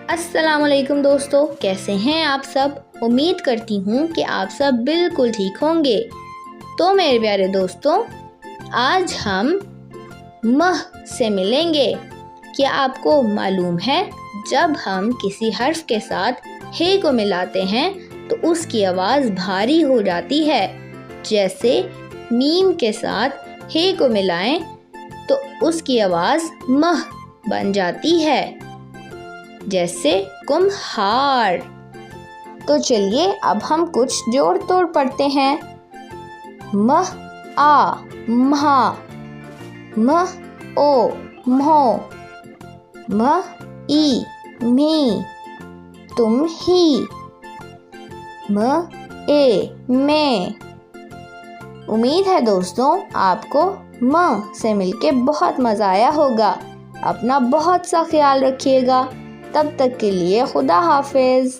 अस्सलामुअलैकुम दोस्तों, कैसे हैं आप सब। उम्मीद करती हूँ कि आप सब बिल्कुल ठीक होंगे। तो मेरे प्यारे दोस्तों, आज हम मह से मिलेंगे। क्या आपको मालूम है, जब हम किसी हर्फ के साथ हे को मिलाते हैं तो उसकी आवाज़ भारी हो जाती है। जैसे मीम के साथ हे को मिलाएं तो उसकी आवाज़ मह बन जाती है, जैसे कुम्हार। तो चलिए अब हम कुछ जोड़ तोड़ पढ़ते हैं। मह आ म्हा, मह ओ म्हो, मह ई मी तुम ही, म ए मैं। उम्मीद है दोस्तों आपको म से मिलके बहुत मज़ा आया होगा। अपना बहुत सा ख्याल रखिएगा। तब तक के लिए खुदा हाफिज़।